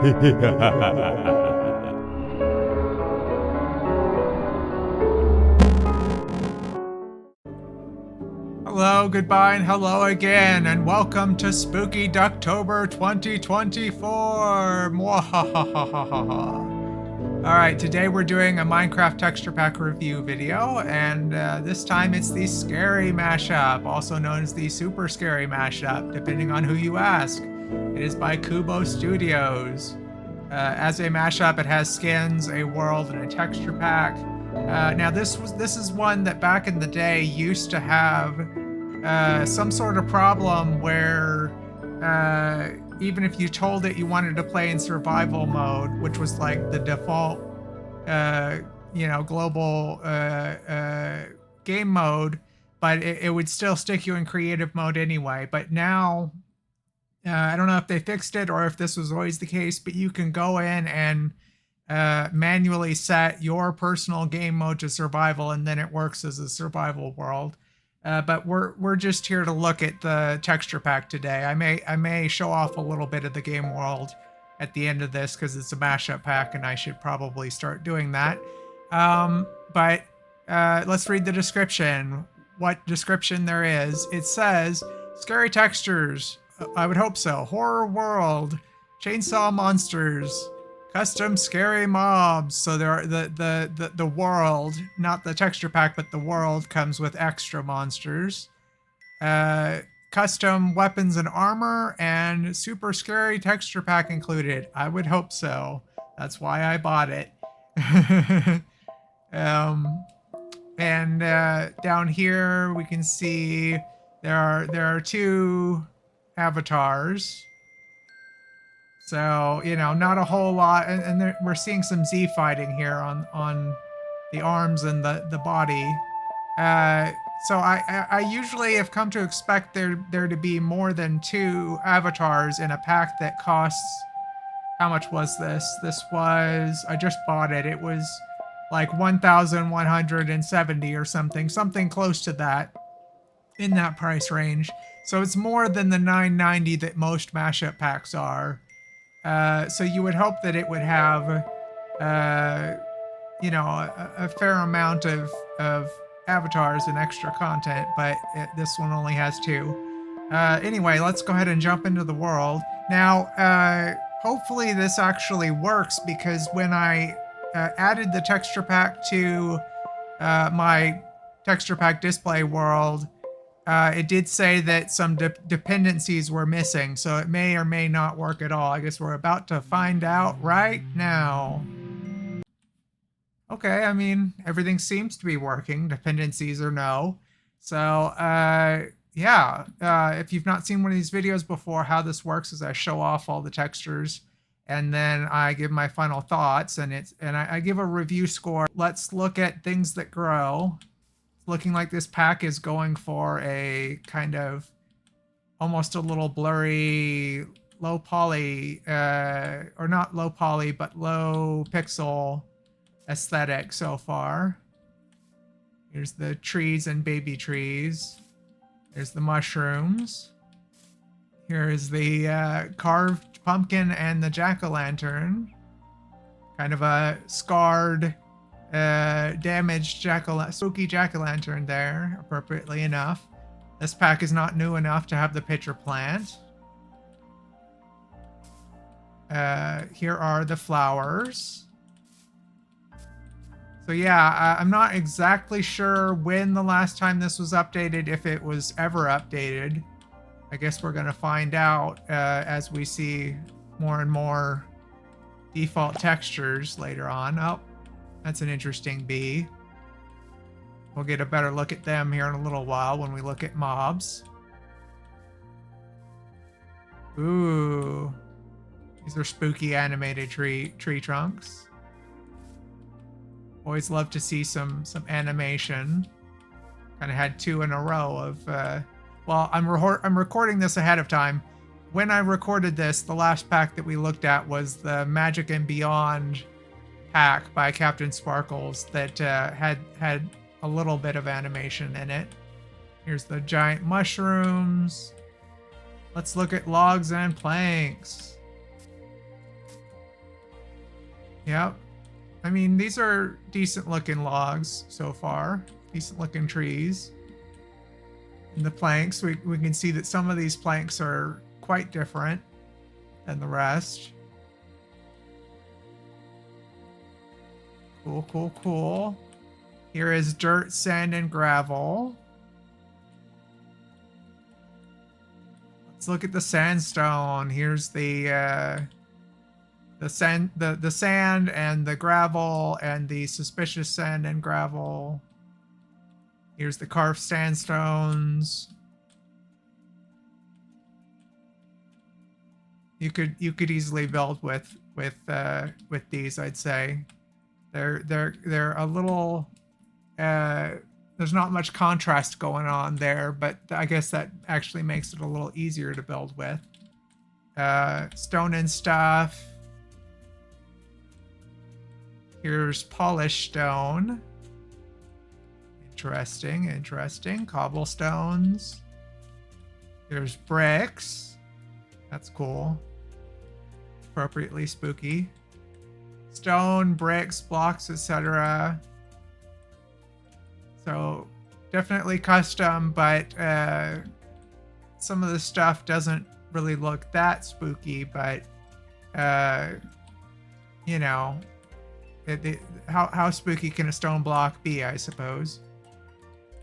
Hello, goodbye, and hello again, and welcome to Spooky Ducktober 2024. Mwahahahaha. Alright, today we're doing a Minecraft texture pack review video, and this time it's the Scary Mashup, also known as the Super Scary Mashup, depending on who you ask. It is by Kubo Studios. As a mashup, it has skins, a world, and a texture pack. Now this is one that back in the day used to have some sort of problem where even if you told it you wanted to play in survival mode, which was like the default, global game mode, but it would still stick you in creative mode anyway. But now, I don't know if they fixed it or if this was always the case, but you can go in and manually set your personal game mode to survival, and then it works as a survival world. But we're just here to look at the texture pack today. I may show off a little bit of the game world at the end of this because it's a mashup pack, and I should probably start doing that. But let's read the description. What description there is? It says scary textures. I would hope so. Horror world, chainsaw monsters, custom scary mobs. So there are the world, not the texture pack, but the world comes with extra monsters. Custom weapons and armor, and super scary texture pack included. I would hope so. That's why I bought it. And down here we can see there are two avatars. So, not a whole lot, and we're seeing some Z fighting here on the arms and the body. So I usually have come to expect there to be more than two avatars in a pack that costs, how much was this? This was, I just bought it. It was like 1,170 or something close to that, in that price range. So it's more than the 990 that most mashup packs are. So you would hope that it would have, a fair amount of avatars and extra content, but this one only has two. Anyway, let's go ahead and jump into the world. Now, hopefully this actually works, because when I added the texture pack to my texture pack display world, it did say that some dependencies were missing, so it may or may not work at all. I guess we're about to find out right now. Okay, I mean, everything seems to be working, dependencies or no. So, yeah, if you've not seen one of these videos before, how this works is I show off all the textures, and then I give my final thoughts, and I give a review score. Let's look at things that grow. Looking like this pack is going for a kind of almost a little blurry, low poly, or not low poly, but low pixel aesthetic so far. Here's the trees and baby trees. There's the mushrooms. Here is the carved pumpkin and the jack-o'-lantern. Kind of a scarred, damaged spooky jack-o'-lantern there, appropriately enough. This pack is not new enough to have the pitcher plant. Here are the flowers. So yeah, I'm not exactly sure when the last time this was updated, if it was ever updated. I guess we're gonna find out as we see more and more default textures later on. Oh, that's an interesting bee. We'll get a better look at them here in a little while when we look at mobs. Ooh. These are spooky animated tree trunks. Always love to see some animation. Kind of had two in a row of, well, I'm recording this ahead of time. When I recorded this, the last pack that we looked at was the Magic and Beyond pack by Captain Sparkles that had a little bit of animation in it. Here's the giant mushrooms. Let's look at logs and planks. Yep. I mean, these are decent looking logs so far. Decent looking trees. And the planks, we can see that some of these planks are quite different than the rest. Cool, cool, cool. Here is dirt, sand, and gravel. Let's look at the sandstone. Here's the sand and the gravel and the suspicious sand and gravel. Here's the carved sandstones. You could easily build with these, I'd say. They're a little there's not much contrast going on there, but I guess that actually makes it a little easier to build with. Stone and stuff. Here's polished stone. Interesting, interesting. Cobblestones. There's bricks. That's cool. Appropriately spooky. Stone, bricks, blocks, etc. So definitely custom, but some of the stuff doesn't really look that spooky, but you know, how spooky can a stone block be, I suppose.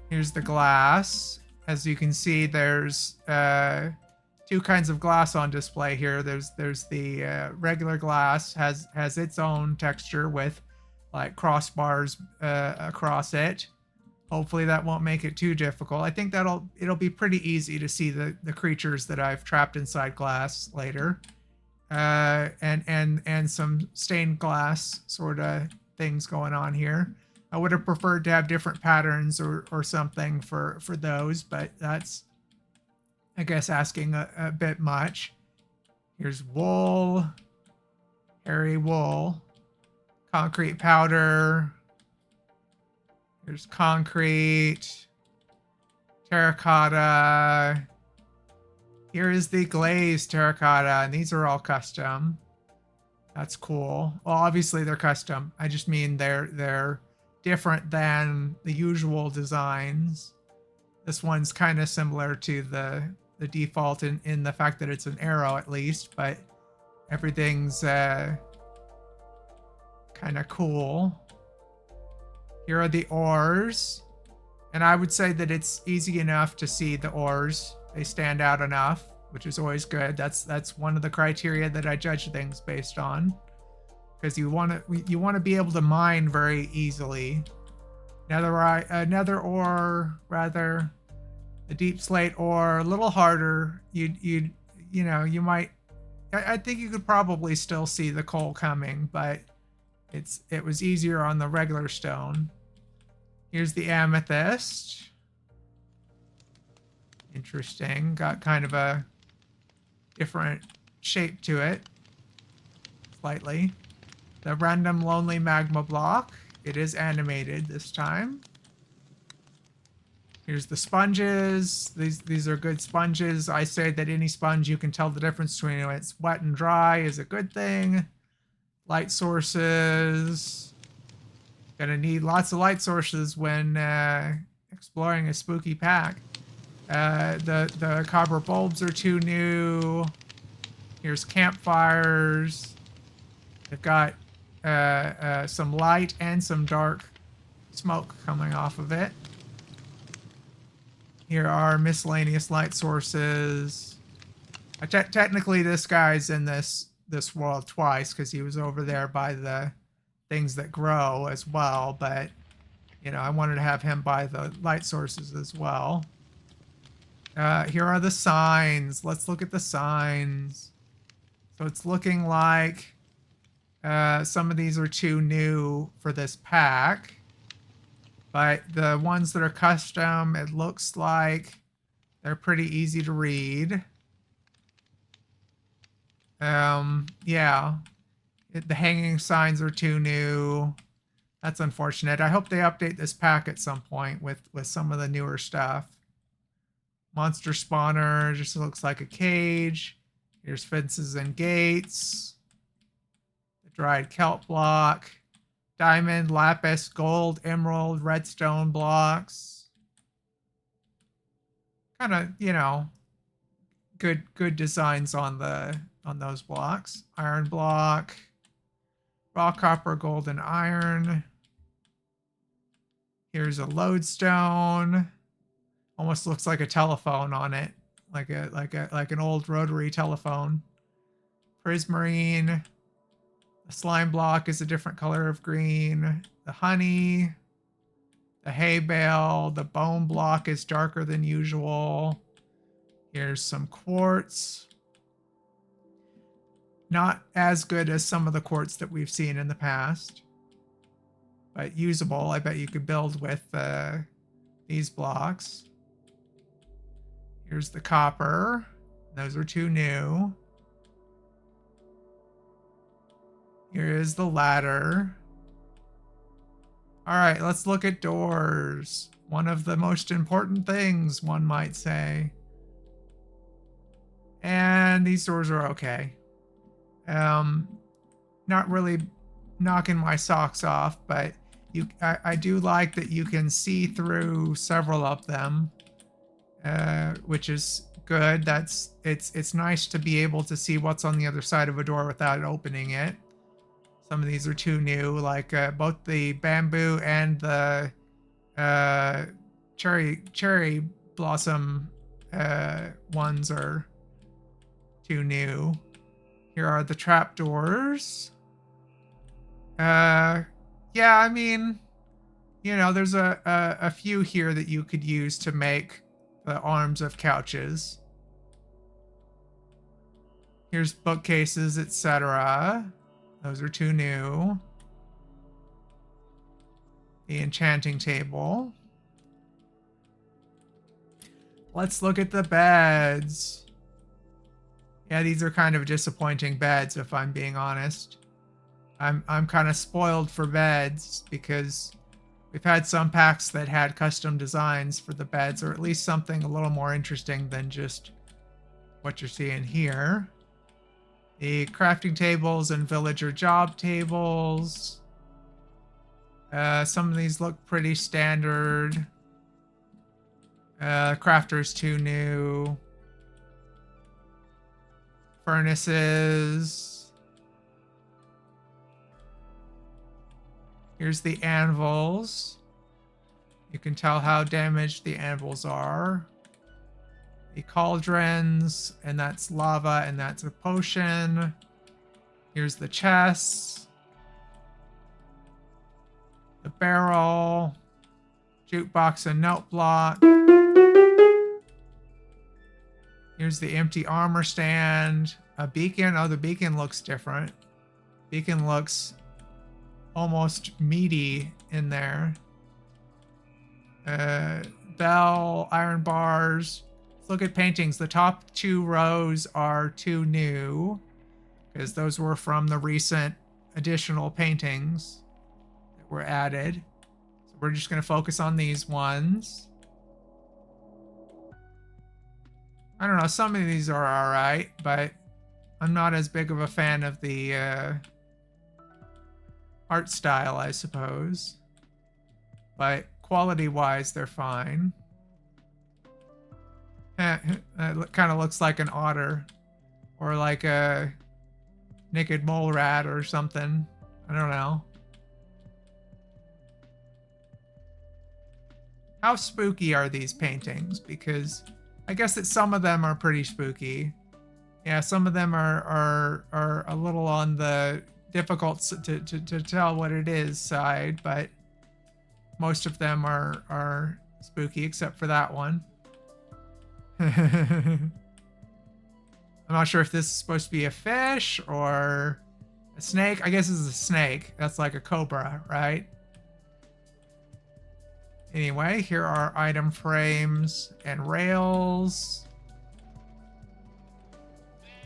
Here's the glass. As you can see, there's two kinds of glass on display here. There's the regular glass has its own texture with like crossbars across it. Hopefully that won't make it too difficult. I think it'll be pretty easy to see the creatures that I've trapped inside glass later. And some stained glass sort of things going on here. I would have preferred to have different patterns or something for those, but that's, I guess, asking a bit much. Here's wool, hairy wool, concrete powder. Here's concrete, terracotta. Here is the glazed terracotta, and these are all custom. That's cool. Well, obviously they're custom. I just mean they're different than the usual designs. This one's kind of similar to the default in the fact that it's an arrow at least, but everything's kind of cool. Here are the ores, and I would say that it's easy enough to see the ores. They stand out enough, which is always good. That's one of the criteria that I judge things based on, because you want to be able to mine very easily. Nether ore, rather, the deep slate ore, a little harder. You might. I think you could probably still see the coal coming, but it was easier on the regular stone. Here's the amethyst. Interesting. Got kind of a different shape to it. Slightly. The random lonely magma block. It is animated this time. Here's the sponges. These are good sponges. I say that any sponge you can tell the difference between when it's wet and dry is a good thing. Light sources. Gonna need lots of light sources when exploring a spooky pack. The copper bulbs are too new. Here's campfires. They've got some light and some dark smoke coming off of it. Here are miscellaneous light sources. Technically, this guy's in this world twice because he was over there by the things that grow as well, but I wanted to have him by the light sources as well. Here are the signs. Let's look at the signs. So it's looking like some of these are too new for this pack, but the ones that are custom, it looks like they're pretty easy to read. Yeah. The hanging signs are too new. That's unfortunate. I hope they update this pack at some point with some of the newer stuff. Monster spawner just looks like a cage. Here's fences and gates. The dried kelp block, diamond, lapis, gold, emerald, redstone blocks. Kind of, you know, good designs on those blocks. Iron block, raw copper, gold, and iron. Here's a lodestone. Almost looks like a telephone on it, like an old rotary telephone. Prismarine. The slime block is a different color of green. The honey, the hay bale, the bone block is darker than usual. Here's some quartz. Not as good as some of the quartz that we've seen in the past, but usable. I bet you could build with these blocks. Here's the copper. Those are 2 new. Here is the ladder. All right, let's look at doors. One of the most important things, one might say. And these doors are okay. Not really knocking my socks off, but I do like that you can see through several of them, which is good. It's nice to be able to see what's on the other side of a door without opening it. Some of these are 2 new, like both the bamboo and the cherry blossom ones are 2 new. Here are the trapdoors. Yeah, I mean, you know, there's a few here that you could use to make the arms of couches. Here's bookcases, etc. Those are 2 new. The enchanting table. Let's look at the beds. Yeah, these are kind of disappointing beds, if I'm being honest. I'm kind of spoiled for beds because we've had some packs that had custom designs for the beds, or at least something a little more interesting than just what you're seeing here. The crafting tables and villager job tables. Some of these look pretty standard. Crafter's 2 new. Furnaces. Here's the anvils. You can tell how damaged the anvils are. The cauldrons, and that's lava, and that's a potion. Here's the chests. The barrel. Jukebox and note block. Here's the empty armor stand. A beacon. Oh, the beacon looks different. Beacon looks almost meaty in there. Bell, iron bars. Let's look at paintings. The top 2 rows are 2 new, because those were from the recent additional paintings that were added. So we're just going to focus on these ones. I don't know, some of these are alright, but I'm not as big of a fan of the art style, I suppose. But quality-wise, they're fine. It kind of looks like an otter, or like a naked mole rat or something. I don't know. How spooky are these paintings? Because I guess that some of them are pretty spooky. Yeah, some of them are a little on the difficult to tell what it is side, but most of them are spooky except for that one. I'm not sure if this is supposed to be a fish or a snake. I guess this is a snake. That's like a cobra, right? Anyway, here are item frames and rails.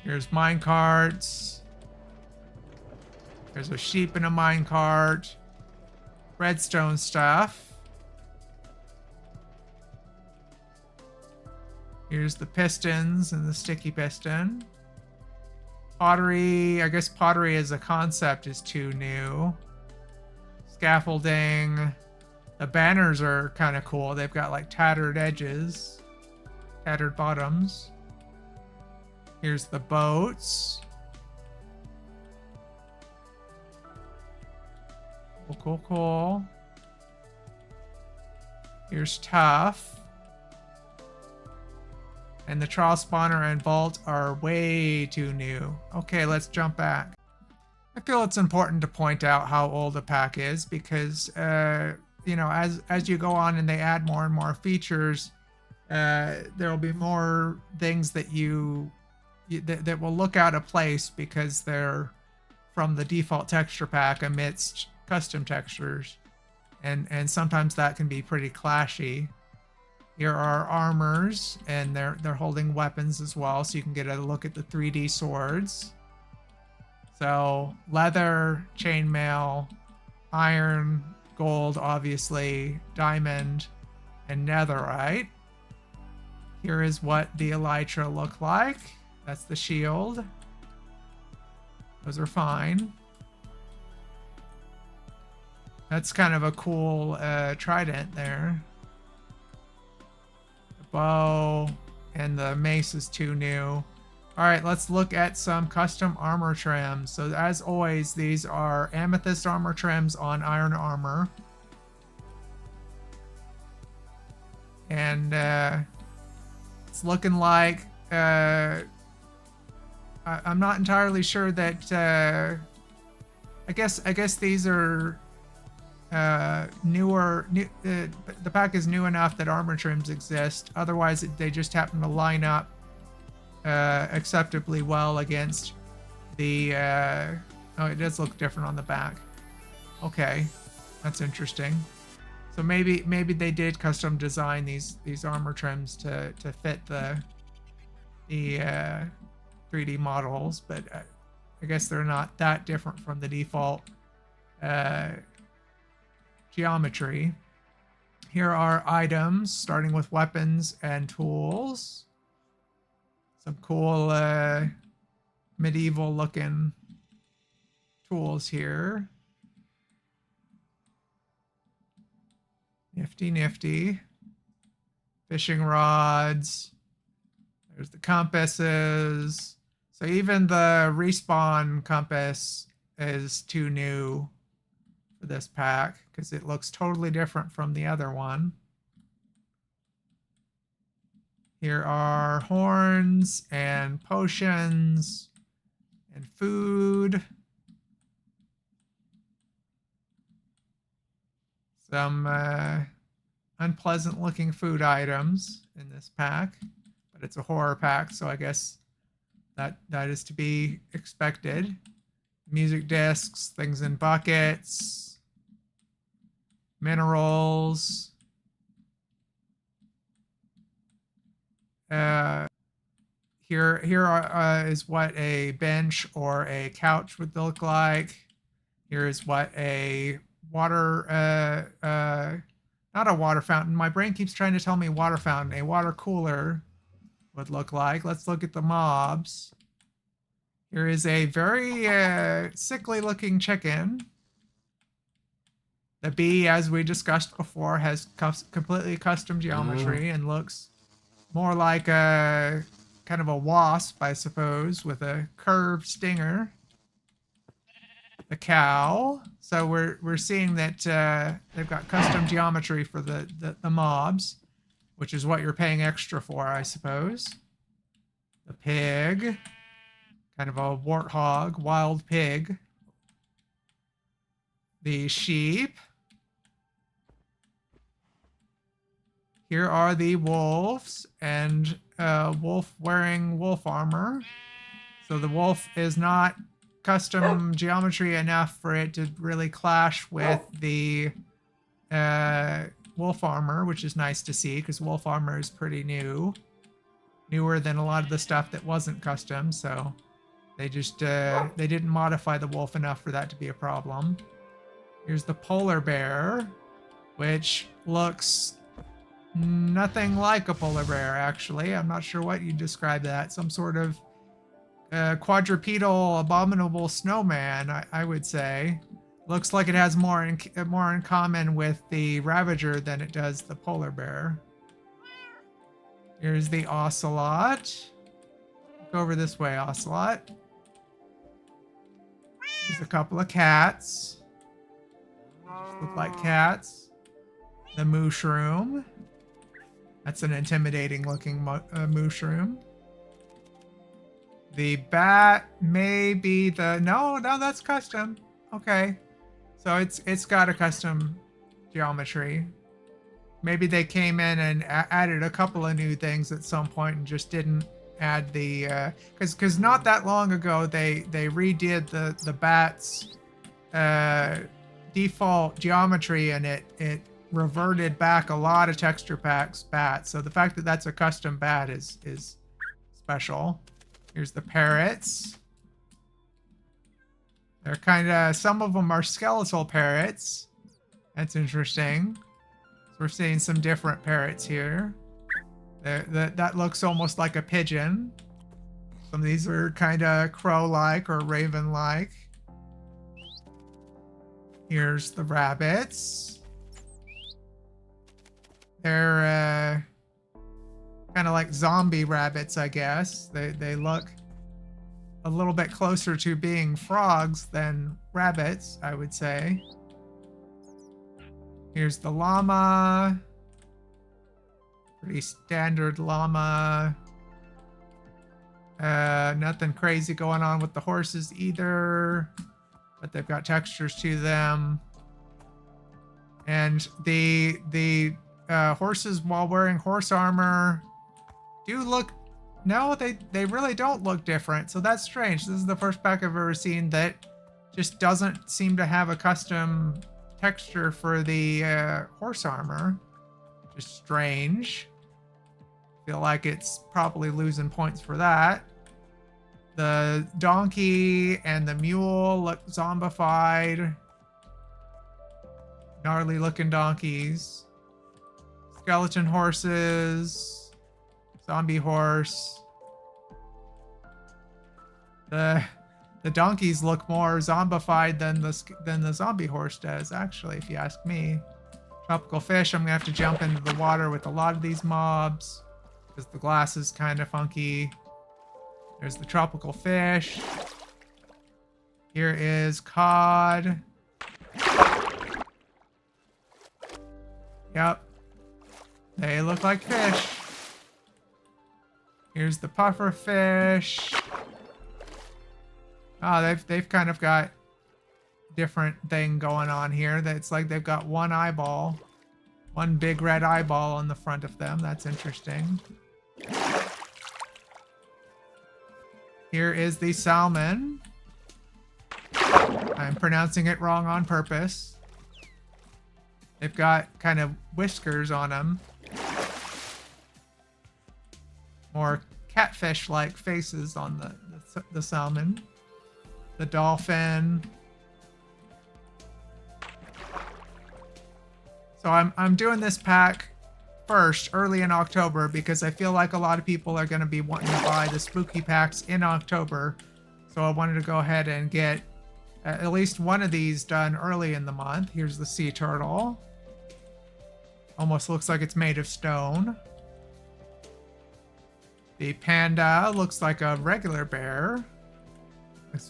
Here's mine carts. There's a sheep in a mine cart. Redstone stuff. Here's the pistons and the sticky piston. Pottery, I guess pottery as a concept is too new. Scaffolding. The banners are kind of cool. They've got like tattered edges, tattered bottoms. Here's the boats. Cool, cool, cool. Here's Tough. And the trial spawner and vault are way too new. Okay, let's jump back. I feel it's important to point out how old a pack is because, you know, as you go on and they add more and more features, there will be more things that that will look out of place because they're from the default texture pack amidst custom textures, and sometimes that can be pretty clashy. Here are armors, and they're holding weapons as well, so you can get a look at the 3D swords. So leather, chainmail, iron, gold, obviously, diamond, and netherite. Here is what the elytra look like. That's the shield. Those are fine. That's kind of a cool trident there. The bow and the mace is too new. All right, let's look at some custom armor trims. So as always, these are amethyst armor trims on iron armor. And it's looking like, I'm not entirely sure that, I guess these are newer, the pack is new enough that armor trims exist. Otherwise, they just happen to line up acceptably well against the oh, it does look different on the back. Okay, that's interesting. So maybe they did custom design these armor trims to fit the 3D models, but I guess they're not that different from the default geometry. Here are items, starting with weapons and tools. Some cool medieval looking tools here. Nifty, nifty. Fishing rods. There's the compasses. So even the respawn compass is too new for this pack because it looks totally different from the other one. Here are horns and potions and food. Some unpleasant looking food items in this pack, but it's a horror pack, so I guess that is to be expected. Music discs, things in buckets, minerals. Here is what a bench or a couch would look like. Here is what a water, not a water fountain. My brain keeps trying to tell me water fountain. A water cooler would look like. Let's look at the mobs. Here is a very sickly looking chicken. The bee, as we discussed before, has completely custom geometry and looks more like a kind of a wasp, I suppose, with a curved stinger. The cow. So we're seeing that they've got custom geometry for the mobs, which is what you're paying extra for, I suppose. The pig. Kind of a warthog, wild pig. The sheep. Here are the wolves, and wolf wearing wolf armor. So the wolf is not custom geometry enough for it to really clash with the wolf armor, which is nice to see because wolf armor is pretty new. Newer than a lot of the stuff that wasn't custom, so they just they didn't modify the wolf enough for that to be a problem. Here's the polar bear, which looks nothing like a polar bear, actually. I'm not sure what you describe that. Some sort of quadrupedal abominable snowman, I would say. Looks like it has more in common with the Ravager than it does the polar bear. Here's the ocelot. Go over this way, ocelot. There's a couple of cats. Just look like cats. The mushroom. That's an intimidating looking mushroom. The bat may be the... No, that's custom. Okay. So it's got a custom geometry. Maybe they came in and added a couple of new things at some point and just didn't add the... Because not that long ago, they redid the bat's default geometry, and it reverted back a lot of texture packs bats. So the fact that that's a custom bat is special. Here's the parrots. They're kind of, some of them are skeletal parrots. That's interesting. So we're seeing some different parrots here. That looks almost like a pigeon. Some of these are kind of crow-like or raven-like. Here's the rabbits. They're kind of like zombie rabbits, I guess. They look a little bit closer to being frogs than rabbits, I would say. Here's the llama. Pretty standard llama. Nothing crazy going on with the horses either, but they've got textures to them. And the horses, while wearing horse armor, do look... No, they really don't look different, so that's strange. This is the first pack I've ever seen that just doesn't seem to have a custom texture for the horse armor. Just strange. Feel like it's probably losing points for that. The donkey and the mule look zombified. Gnarly looking donkeys. Skeleton horses. Zombie horse. The donkeys look more zombified than the zombie horse does, actually, if you ask me. Tropical fish, I'm gonna have to jump into the water with a lot of these mobs because the glass is kind of funky. There's the tropical fish. Here is cod. Yep. They look like fish. Here's the puffer fish. Oh, they've kind of got different thing going on here. It's like they've got one eyeball. One big red eyeball on the front of them. That's interesting. Here is the salmon. I'm pronouncing it wrong on purpose. They've got kind of whiskers on them. More catfish-like faces on the salmon. The dolphin. So I'm doing this pack first early in October because I feel like a lot of people are going to be wanting to buy the spooky packs in October. So I wanted to go ahead and get at least one of these done early in the month. Here's the sea turtle. Almost looks like it's made of stone. The panda looks like a regular bear.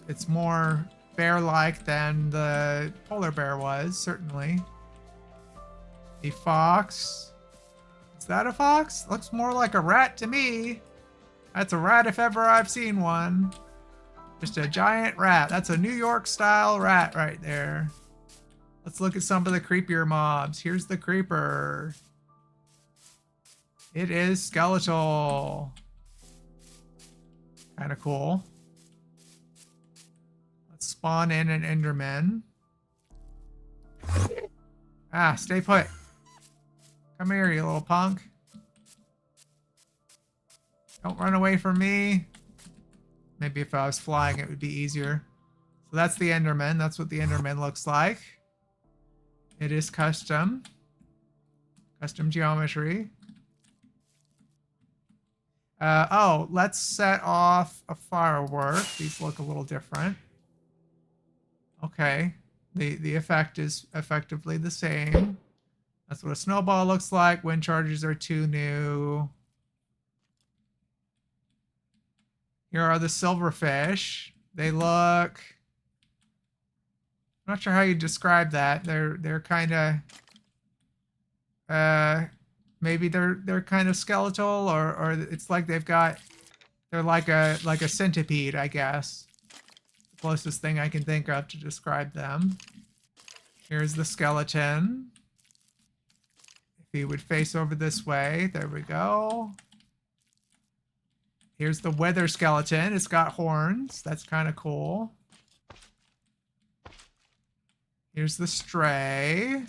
It's more bear-like than the polar bear was, certainly. The fox. Is that a fox? Looks more like a rat to me. That's a rat if ever I've seen one. Just a giant rat. That's a New York style rat right there. Let's look at some of the creepier mobs. Here's the creeper. It is skeletal. Kind of cool. Let's spawn in an Enderman. Ah, stay put. Come here, you little punk. Don't run away from me. Maybe if I was flying, it would be easier. So that's the Enderman. That's what the Enderman looks like. It is custom. Custom geometry. Oh, let's set off a firework. These look a little different. Okay. The effect is effectively the same. That's what a snowball looks like. Wind charges are 2 new. Here are the silverfish. They look, I'm not sure how you describe that. They're kind of uh maybe they're kind of skeletal, or it's like they're like a centipede, I guess. The closest thing I can think of to describe them. Here's the skeleton. If he would face over this way, there we go. Here's the weather skeleton. It's got horns. That's kind of cool. Here's the stray.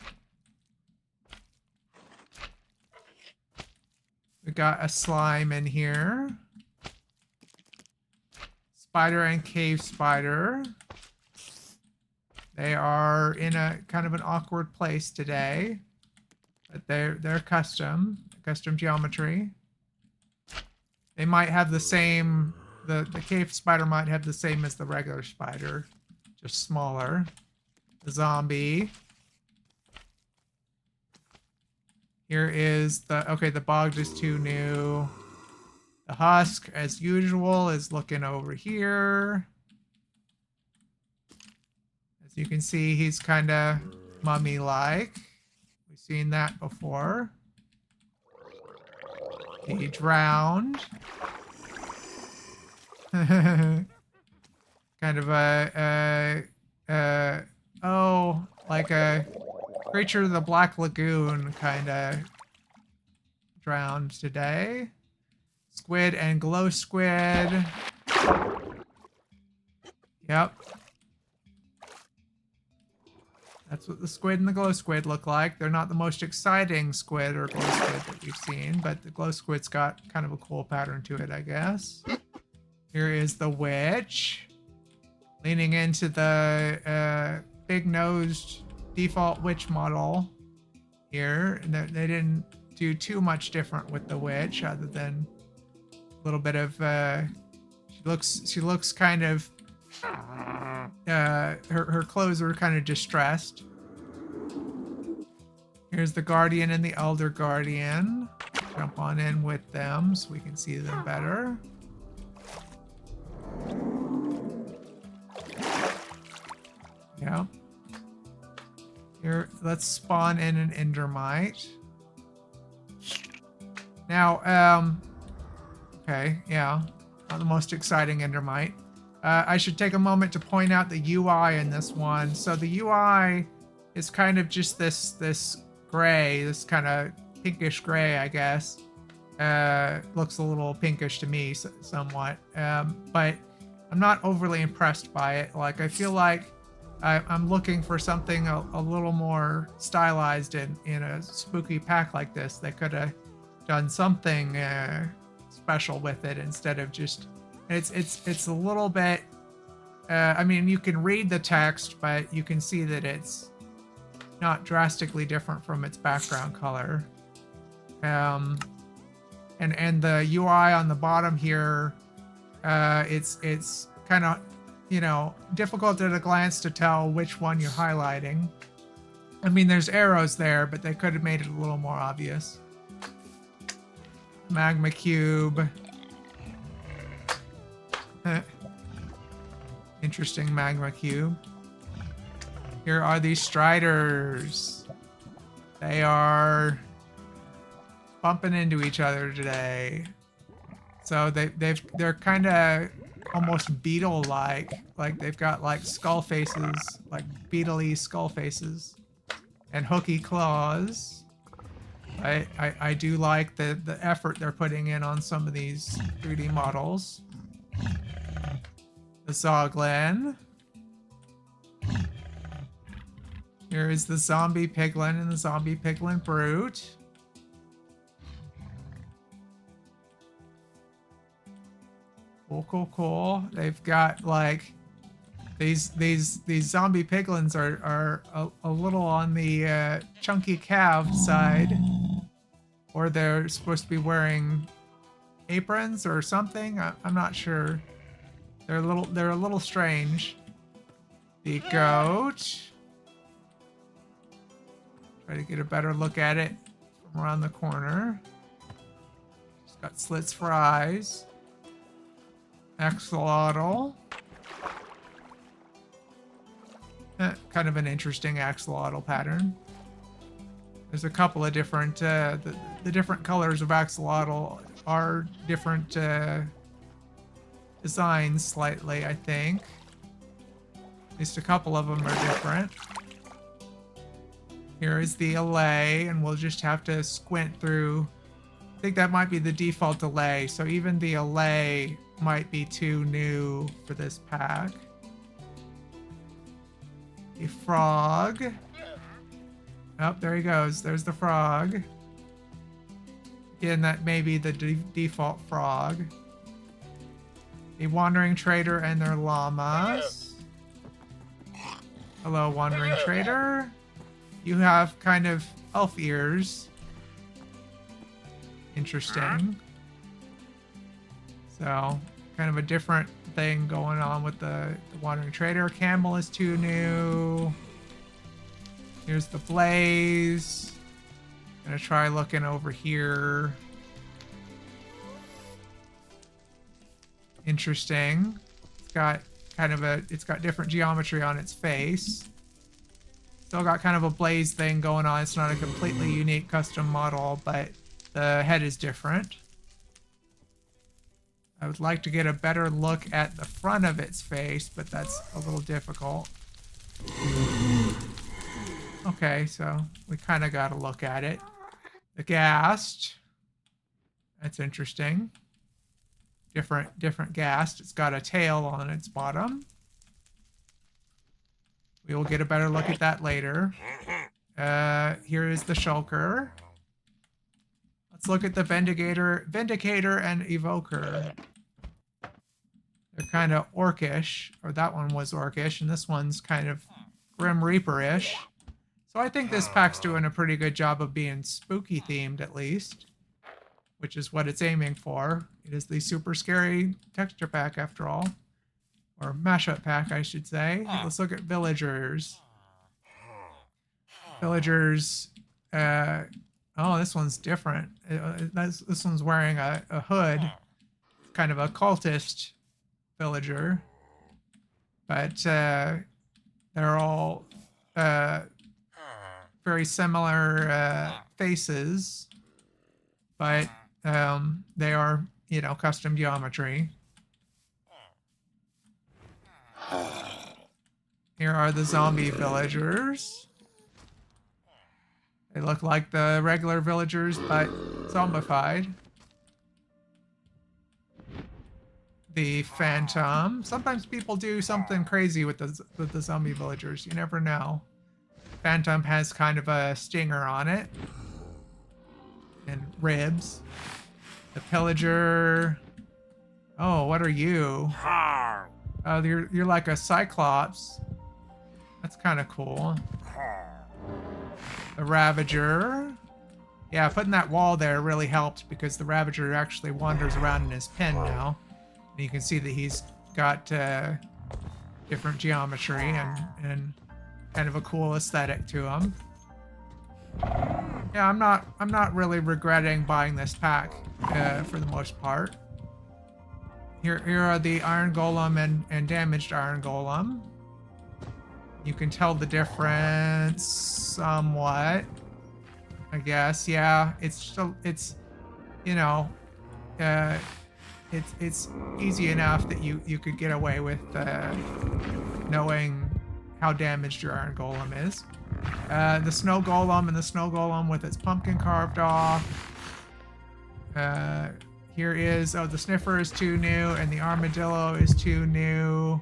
We got a slime in here. Spider and cave spider. They are in a kind of an awkward place today. But they're custom geometry. They might have the same, the cave spider might have the same as the regular spider, just smaller. The zombie. Here is the, okay, the bog is 2 new. The husk, as usual, is looking over here. As you can see, he's kind of mummy-like. We've seen that before. He drowned. Kind of oh, like a creature of the Black Lagoon kind of drowned today. Squid and glow squid. Yep. That's what the squid and the glow squid look like. They're not the most exciting squid or glow squid that we've seen, but the glow squid's got kind of a cool pattern to it, I guess. Here is the witch. Leaning into the big-nosed default witch model here. And they didn't do too much different with the witch other than a little bit of she looks kind of her clothes are kind of distressed. Here's the guardian and the elder guardian. Jump on in with them so we can see them better. Yeah. Here, let's spawn in an endermite. Now, okay, yeah, not the most exciting endermite. I should take a moment to point out the UI in this one. So the UI is kind of just this gray, this kind of pinkish gray, I guess. Looks a little pinkish to me, somewhat. But I'm not overly impressed by it. Like, I feel like I'm looking for something a little more stylized in a spooky pack like this. They could have done something special with it instead of just. It's a little bit. I mean, you can read the text, but you can see that it's not drastically different from its background color. And the UI on the bottom here, it's kind of, you know, difficult at a glance to tell which one you're highlighting. I mean, there's arrows there, but they could have made it a little more obvious. Magma cube. Interesting magma cube. Here are these striders. They are bumping into each other today. So they're kind of almost beetle-like. Like they've got like skull faces, like beetle-y skull faces, and hooky claws. I do like the effort they're putting in on some of these 3D models. The Zoglin. Here is the zombie piglin and the zombie piglin brute. Cool. They've got like these zombie piglins are a little on the chunky calf side, or they're supposed to be wearing aprons or something. I'm not sure. They're a little strange. The goat. Try to get a better look at it from around the corner. It's got slits for eyes. Axolotl. Kind of an interesting axolotl pattern. There's a couple of different, the different colors of axolotl are different designs slightly, I think. At least a couple of them are different. Here is the allay, and we'll just have to squint through. I think that might be the default allay, so even the allay might be too new for this pack. A frog. Oh, there he goes. There's the frog. Again, that may be the default frog. A wandering trader and their llamas. Hello, wandering trader. You have kind of elf ears. Interesting. So, kind of a different thing going on with the wandering trader. Camel is too new. Here's the blaze. Gonna try looking over here. Interesting. It's got kind of it's got different geometry on its face. Still got kind of a blaze thing going on. It's not a completely unique custom model, but the head is different. I would like to get a better look at the front of its face, but that's a little difficult. Okay, so we kind of got to look at it. The ghast. That's interesting. Different ghast. It's got a tail on its bottom. We will get a better look at that later. Here is the shulker. Let's look at the Vindicator and Evoker. They're kind of orcish, or that one was orcish, and this one's kind of Grim Reaper-ish. So I think this pack's doing a pretty good job of being spooky themed, at least, which is what it's aiming for. It is the super scary texture pack, after all, or mashup pack, I should say. Let's look at villagers. Villagers. Oh, this one's different. This one's wearing a hood, kind of a cultist villager, but they're all very similar faces, but they are, you know, custom geometry. Here are the zombie villagers. They look like the regular villagers, but zombified. The phantom. Sometimes people do something crazy with the zombie villagers. You never know. Phantom has kind of a stinger on it. And ribs. The pillager. Oh, what are you? Oh, you're like a cyclops. That's kind of cool. The Ravager. Yeah, putting that wall there really helped because the Ravager actually wanders around in his pen now. And you can see that he's got different geometry and kind of a cool aesthetic to him. Yeah, I'm not really regretting buying this pack for the most part. Here are the Iron Golem and Damaged Iron Golem. You can tell the difference somewhat, I guess. Yeah, it's you know, it's easy enough that you could get away with knowing how damaged your Iron Golem is. The Snow Golem and the Snow Golem with its pumpkin carved off. Here is, oh, the Sniffer is too new and the Armadillo is too new.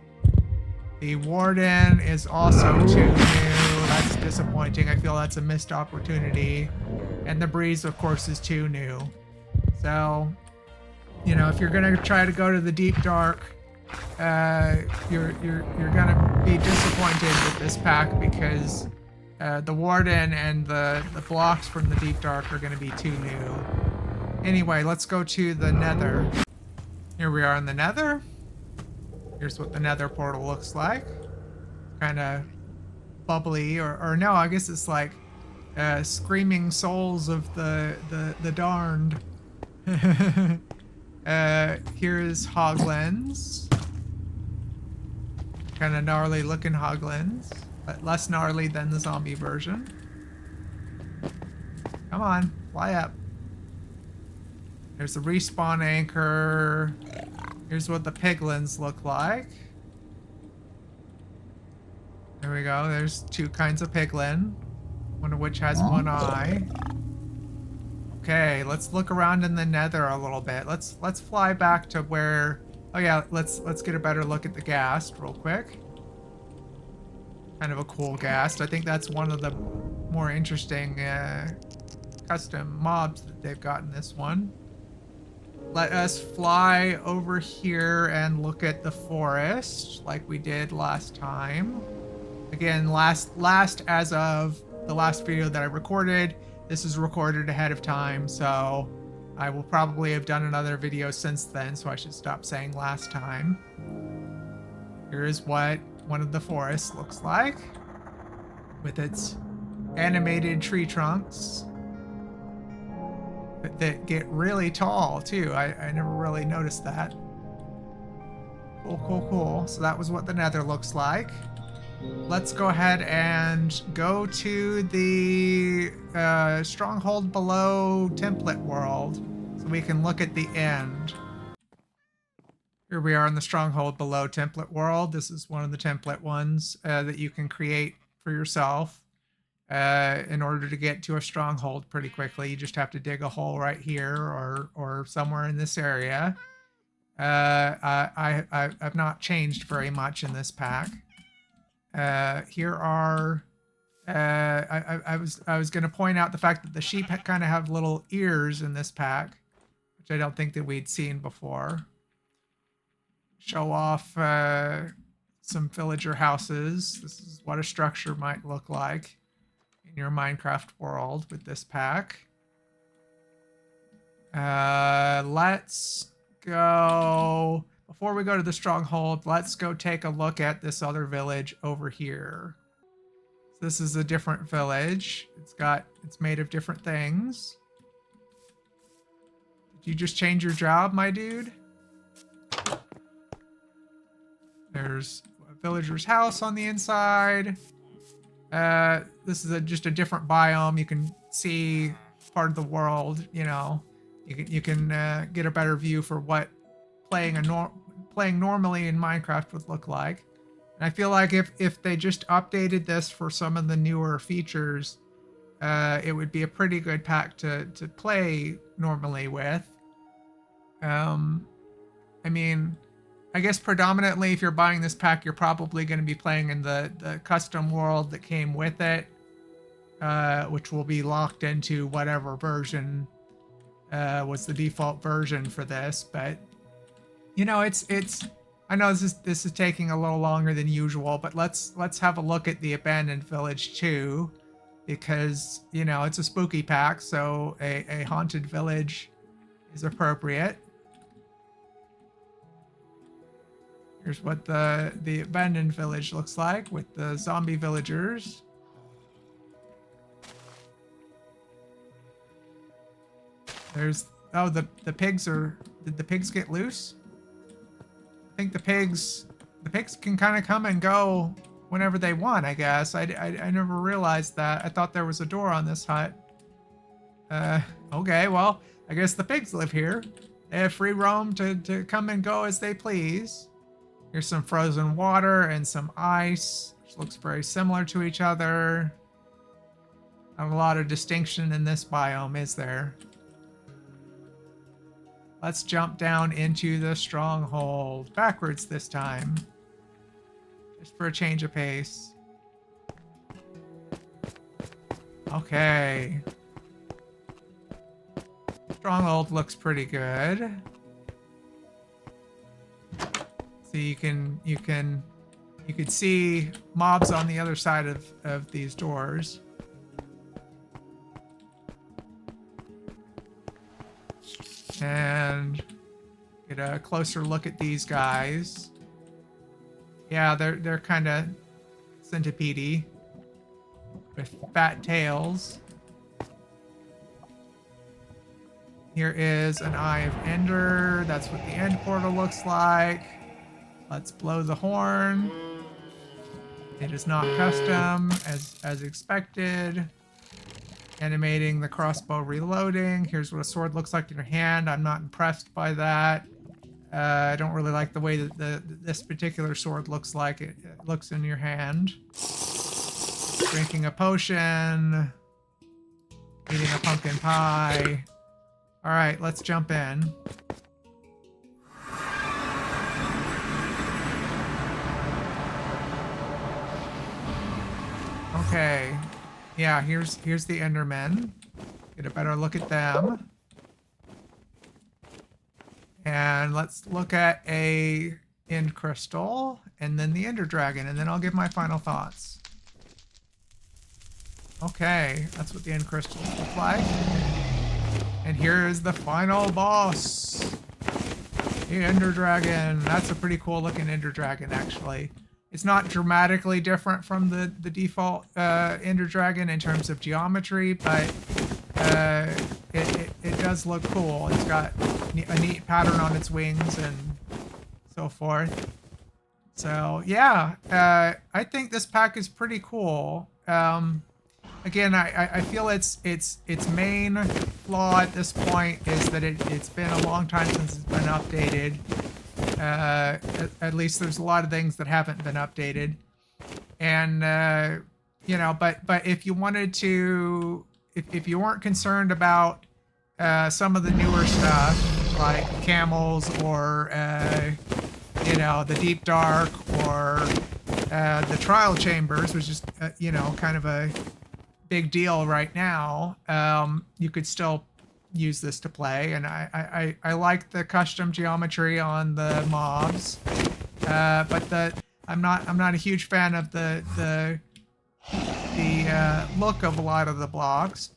The Warden is also too new. That's disappointing. I feel that's a missed opportunity. And the Breeze, of course, is too new. So, you know, if you're gonna try to go to the deep dark, you're gonna be disappointed with this pack because the Warden and the blocks from the deep dark are gonna be too new. Anyway, let's go to the Nether. Here we are in the Nether. Here's what the Nether portal looks like. Kind of bubbly, or no, I guess it's like screaming souls of the darned. Here's Hoglins. Kind of gnarly looking Hoglins, but less gnarly than the zombie version. Come on, fly up. There's the respawn anchor. Here's what the piglins look like. There we go. There's two kinds of piglin, one of which has one eye. Okay, let's look around in the Nether a little bit. Let's fly back to where. Oh yeah, let's get a better look at the ghast real quick. Kind of a cool ghast. I think that's one of the more interesting custom mobs that they've got in this one. Let us fly over here and look at the forest like we did last time. Again, last as of the last video that I recorded, this is recorded ahead of time, so I will probably have done another video since then, so I should stop saying last time. Here is what one of the forests looks like with its animated tree trunks that get really tall too. I never really noticed that. Cool. So that was what the Nether looks like. Let's go ahead and go to the stronghold below template world so we can look at the end. Here we are in the stronghold below template world. This is one of the template ones that you can create for yourself in order to get to a stronghold pretty quickly. You just have to dig a hole right here or somewhere in this area. I've not changed very much in this pack. Here are I was going to point out the fact that the sheep kind of have little ears in this pack, which I don't think that we'd seen before. Show off some villager houses. This is what a structure might look like in your Minecraft world with this pack. Let's go. Before we go to the stronghold, let's go take a look at this other village over here. So this is a different village. It's made of different things. Did you just change your job, my dude? There's a villager's house on the inside. This is just a different biome. You can see part of the world, you know. You can get a better view for what playing normally in Minecraft would look like. And I feel like if they just updated this for some of the newer features, it would be a pretty good pack to play normally with. I mean, I guess predominantly if you're buying this pack, you're probably going to be playing in the custom world that came with it, which will be locked into whatever version was the default version for this. But you know, it's I know this is taking a little longer than usual, but let's have a look at the abandoned village too, because you know it's a spooky pack, so a haunted village is appropriate. Here's what the abandoned village looks like with the zombie villagers. There's the pigs are. Did the pigs get loose? I think the pigs can kind of come and go whenever they want, I guess. I never realized that. I thought there was a door on this hut. Okay, well, I guess the pigs live here. They have free roam to come and go as they please. Here's some frozen water and some ice, which looks very similar to each other. Not a lot of distinction in this biome, is there? Let's jump down into the stronghold. Backwards this time. Just for a change of pace. Okay. Stronghold looks pretty good. So you could see mobs on the other side of these doors. and get a closer look at these guys. Yeah, they're kind of centipede-y with fat tails. Here is an Eye of Ender. That's what the end portal looks like. Let's blow the horn. It is not custom, as expected. Animating the crossbow reloading. Here's what a sword looks like in your hand. I'm not impressed by that. I don't really like the way that this particular sword looks like. It looks in your hand. Drinking a potion. Eating a pumpkin pie. All right, let's jump in. Okay. Yeah, here's the Endermen. Get a better look at them. And let's look at a End Crystal and then the Ender Dragon, and then I'll give my final thoughts. Okay, that's what the End Crystals look like. And here is the final boss. The Ender Dragon. That's a pretty cool looking Ender Dragon, actually. It's not dramatically different from the default Ender Dragon in terms of geometry, but it does look cool. It's got a neat pattern on its wings and so forth. So yeah, I think this pack is pretty cool. Again, I feel its main flaw at this point is that it's been a long time since it's been updated. At least there's a lot of things that haven't been updated, and you know, but if you wanted to, if you weren't concerned about some of the newer stuff like camels or you know, the deep dark or the trial chambers, which is you know, kind of a big deal right now, you could still use this to play, and I like the custom geometry on the mobs, but I'm not a huge fan of the look of a lot of the blocks,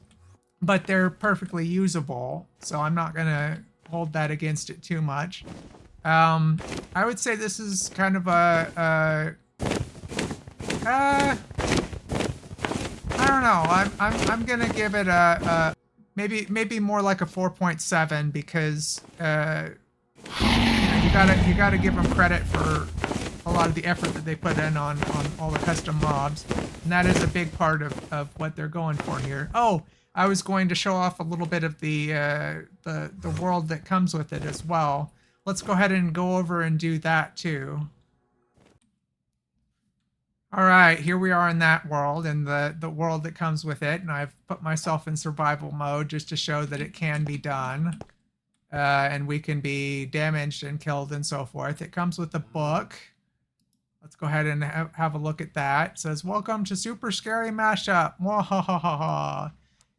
but they're perfectly usable, so I'm not gonna hold that against it too much. I would say this is kind of a I don't know. I'm gonna give it a maybe more like a 4.7 because you know, you gotta give them credit for a lot of the effort that they put in on all the custom mobs, and that is a big part of what they're going for here. Oh, I was going to show off a little bit of the world that comes with it as well. Let's go ahead and go over and do that too. All right, here we are in that world and the world that comes with it, and I've put myself in survival mode just to show that it can be done, and we can be damaged and killed and so forth. It comes with a book. Let's go ahead and have a look at that. It says, "Welcome to Super Scary Mashup." Mwahahaha.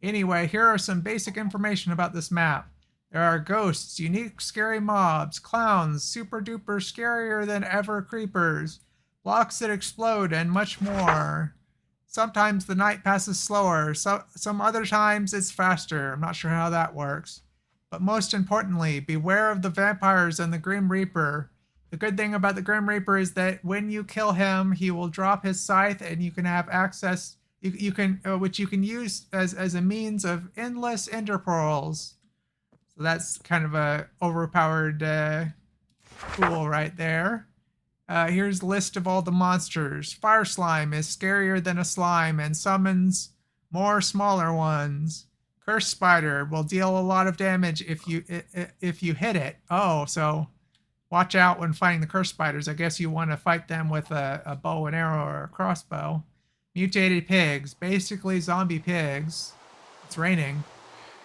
Anyway, here are some basic information about this map. There are ghosts, unique scary mobs, clowns, super duper scarier than ever creepers, blocks that explode, and much more. Sometimes the night passes slower, some other times it's faster. I'm not sure how that works. But most importantly, beware of the vampires and the Grim Reaper. The good thing about the Grim Reaper is that when you kill him, he will drop his scythe and you can have access, which you can use as a means of endless ender pearls. So that's kind of a overpowered tool right there. Here's a list of all the monsters. Fire slime is scarier than a slime and summons more smaller ones. Curse spider will deal a lot of damage if you hit it. Oh, so watch out when fighting the curse spiders. I guess you want to fight them with a bow and arrow or a crossbow. Mutated pigs, basically zombie pigs. It's raining.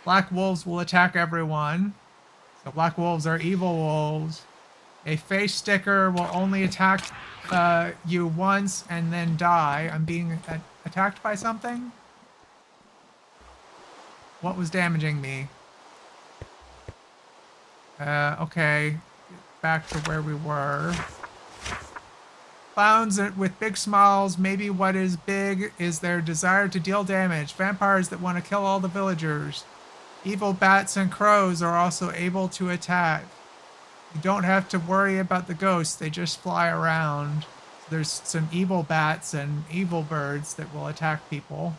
Black wolves will attack everyone. So black wolves are evil wolves. A face sticker will only attack you once and then die. I'm being attacked by something? What was damaging me? Okay. Back to where we were. Clowns with big smiles. Maybe what is big is their desire to deal damage. Vampires that want to kill all the villagers. Evil bats and crows are also able to attack. You don't have to worry about the ghosts. They just fly around. There's some evil bats and evil birds that will attack people.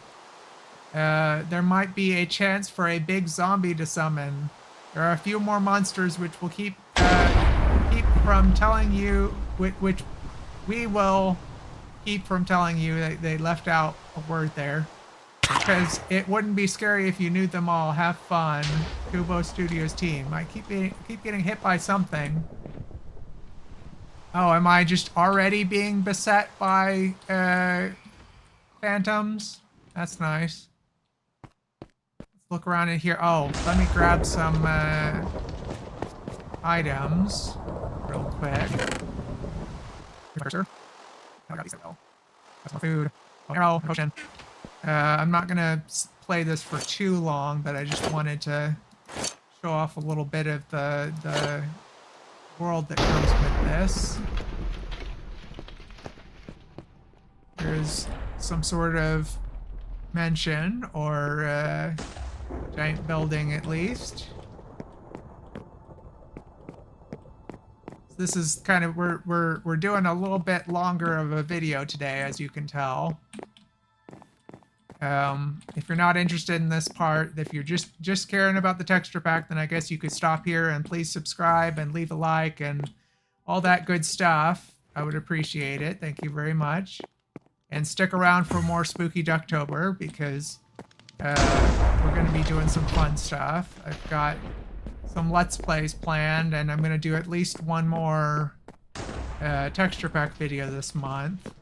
There might be a chance for a big zombie to summon. There are a few more monsters which will keep from telling you, which we will keep from telling you. They left out a word there. Because it wouldn't be scary if you knew them all. Have fun. Kubo Studios team. I keep getting hit by something. Oh, am I just already being beset by phantoms? That's nice. Let's look around in here. Oh, let me grab some items real quick. Cursor. I got these though. That's more food. Oh, arrow, potion. I'm not gonna play this for too long, but I just wanted to show off a little bit of the world that comes with this. There's some sort of mansion or giant building at least. So this is kind of we're doing a little bit longer of a video today, as you can tell. If you're not interested in this part, if you're just caring about the texture pack, then I guess you could stop here and please subscribe and leave a like and all that good stuff. I would appreciate it. Thank you very much. And stick around for more spooky Ducktober because we're going to be doing some fun stuff. I've got some Let's Plays planned, and I'm going to do at least one more texture pack video this month.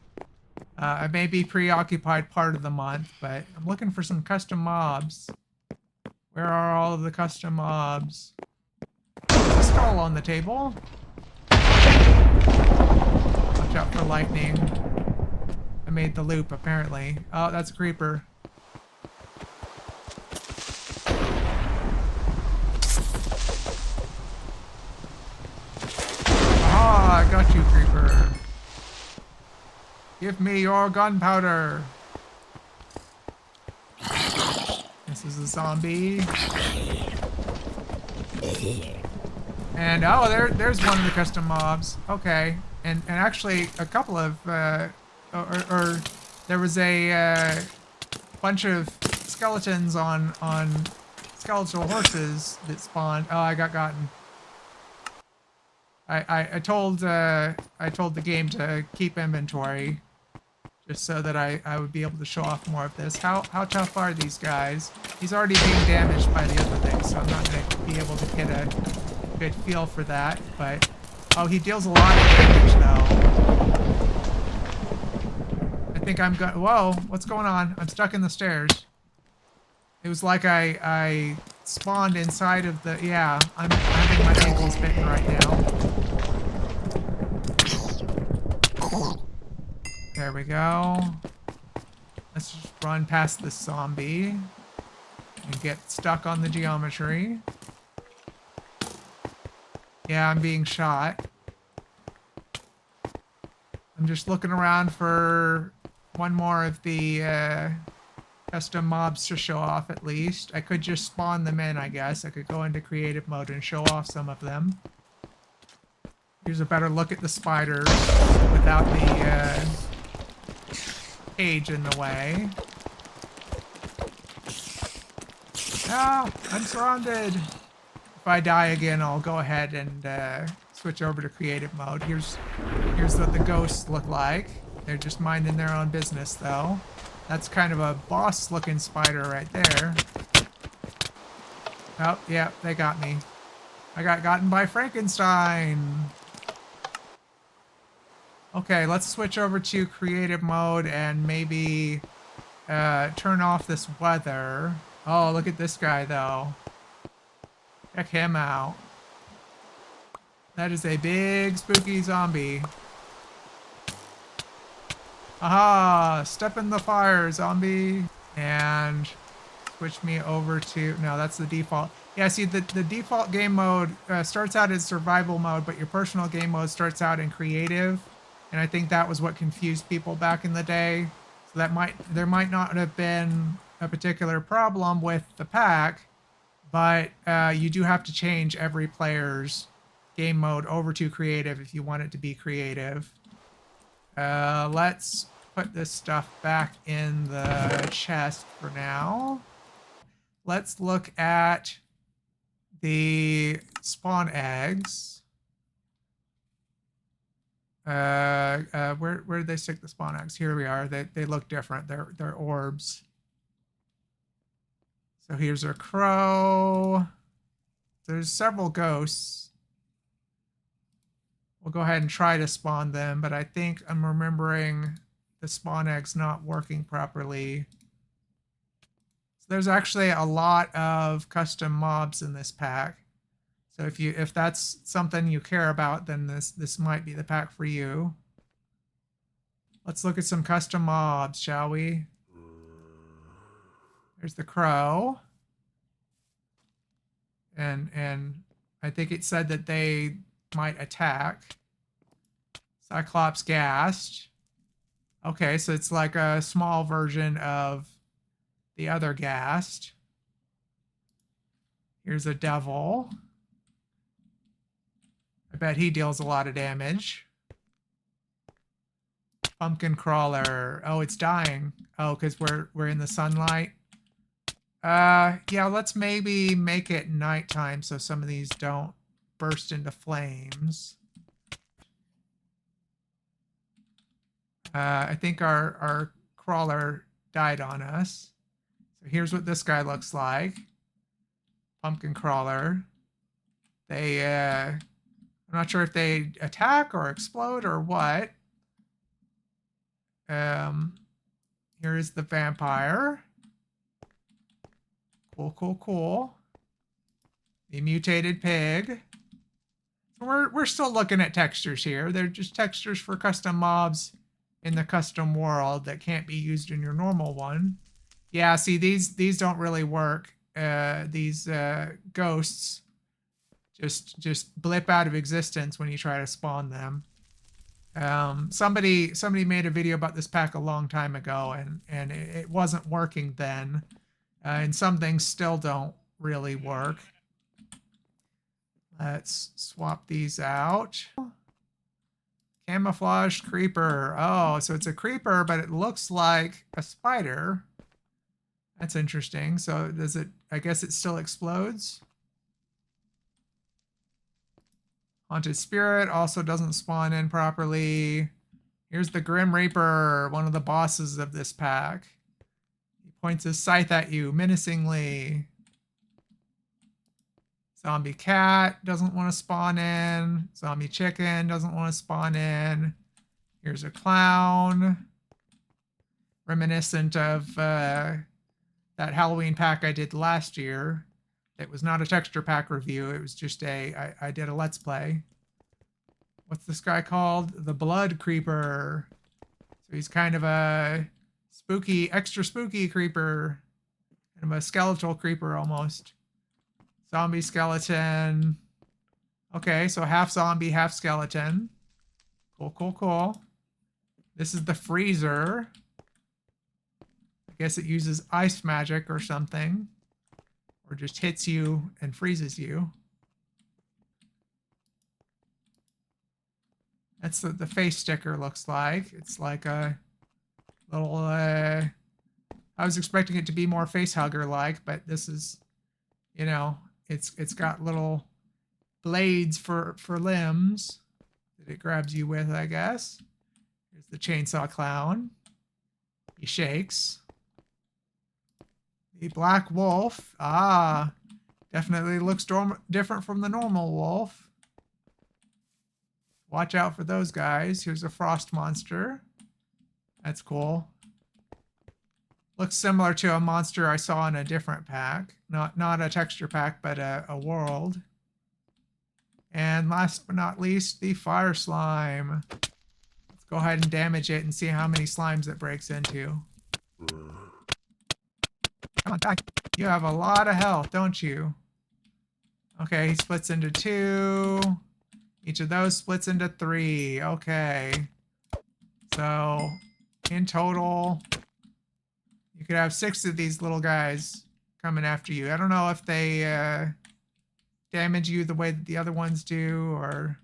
I may be preoccupied part of the month, but I'm looking for some custom mobs. Where are all of the custom mobs? There's a skull on the table. Watch out for lightning. I made the loop, apparently. Oh, that's a creeper. Ah, I got you, creeper. Give me your gunpowder. This is a zombie. And oh, there's one of the custom mobs. Okay, and actually a couple of or there was a bunch of skeletons on skeletal horses that spawned. Oh, I got gotten. I told the game to keep inventory. Just so that I would be able to show off more of this. How tough are these guys? He's already being damaged by the other things, so I'm not going to be able to get a good feel for that. But, oh, he deals a lot of damage, though. I think I'm going... Whoa, what's going on? I'm stuck in the stairs. It was like I spawned inside of the... Yeah, I'm having my ankles bitten right now. There we go. Let's just run past this zombie and get stuck on the geometry. Yeah, I'm being shot. I'm just looking around for one more of the custom mobs to show off at least. I could just spawn them in, I guess. I could go into creative mode and show off some of them. Here's a better look at the spiders without the cage in the way. Ah, I'm surrounded. If I die again, I'll go ahead and switch over to creative mode. Here's what the ghosts look like. They're just minding their own business, though. That's kind of a boss-looking spider right there. Oh, yeah, they got me. I got gotten by Frankenstein. Okay, let's switch over to creative mode and maybe turn off this weather. Oh, look at this guy, though. Check him out. That is a big, spooky zombie. Aha! Step in the fire, zombie. And switch me over to... No, that's the default. Yeah, see, the default game mode starts out as survival mode, but your personal game mode starts out in creative. And I think that was what confused people back in the day. So there might not have been a particular problem with the pack, But you do have to change every player's game mode over to creative if you want it to be creative. Let's put this stuff back in the chest for now. Let's look at the spawn eggs. Where did they stick the spawn eggs? Here we are. They look different. They're orbs. So here's our crow. There's several ghosts. We'll go ahead and try to spawn them, but I think I'm remembering the spawn eggs not working properly. So there's actually a lot of custom mobs in this pack. So if that's something you care about, then this might be the pack for you. Let's look at some custom mobs, shall we? There's the crow. And I think it said that they might attack. Cyclops Ghast. Okay, so it's like a small version of the other Ghast. Here's a devil. I bet he deals a lot of damage. Pumpkin crawler. Oh, it's dying. Oh, because we're in the sunlight. Yeah, let's maybe make it nighttime so some of these don't burst into flames. I think our crawler died on us. So here's what this guy looks like. Pumpkin crawler. I'm not sure if they attack or explode or what. Here is the vampire. Cool. The mutated pig. So we're still looking at textures here. They're just textures for custom mobs in the custom world that can't be used in your normal one. Yeah, see, these don't really work. These ghosts just blip out of existence when you try to spawn them. Somebody made a video about this pack a long time ago, and it wasn't working then. And some things still don't really work. Let's swap these out. Camouflage creeper. Oh, so it's a creeper, but it looks like a spider. That's interesting. So does it, I guess it still explodes. Haunted Spirit also doesn't spawn in properly. Here's the Grim Reaper, one of the bosses of this pack. He points his scythe at you menacingly. Zombie cat doesn't want to spawn in. Zombie chicken doesn't want to spawn in. Here's a clown. Reminiscent of that Halloween pack I did last year. It was not a texture pack review. It was just I did a Let's Play. What's this guy called? The Blood Creeper. So he's kind of a spooky, extra spooky creeper. Kind of a skeletal creeper almost. Zombie skeleton. Okay, so half zombie, half skeleton. Cool. This is the freezer. I guess it uses ice magic or something. Or just hits you and freezes you. That's what the face sticker looks like. It's like a little, I was expecting it to be more face hugger like, but this is, you know, it's got little blades for limbs that it grabs you with, I guess. Here's the chainsaw clown. He shakes. The black wolf. Ah, definitely looks different from the normal wolf. Watch out for those guys. Here's a frost monster. That's cool. Looks similar to a monster I saw in a different pack. Not a texture pack, but a world. And last but not least, the fire slime. Let's go ahead and damage it and see how many slimes it breaks into. Come on, back. You have a lot of health, don't you? Okay, he splits into 2. Each of those splits into 3. Okay. So, in total, you could have 6 of these little guys coming after you. I don't know if they damage you the way that the other ones do, or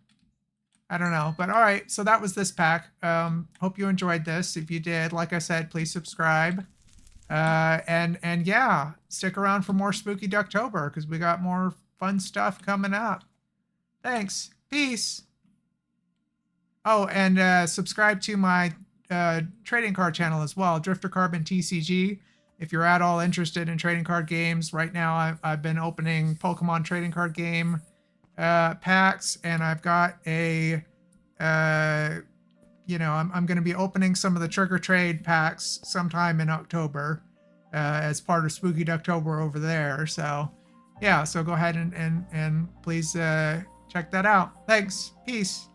I don't know. But all right, so that was this pack. Hope you enjoyed this. If you did, like I said, please subscribe. And yeah, stick around for more spooky Ducktober because we got more fun stuff coming up. Thanks. Peace. Oh, and subscribe to my trading card channel as well, Drifter Carbon TCG. If you're at all interested in trading card games, right now I've been opening Pokemon trading card game packs, and I've got a, I'm going to be opening some of the Trigger Trade packs sometime in October as part of Spooky Ducktober over there. So, yeah, so go ahead and please check that out. Thanks. Peace.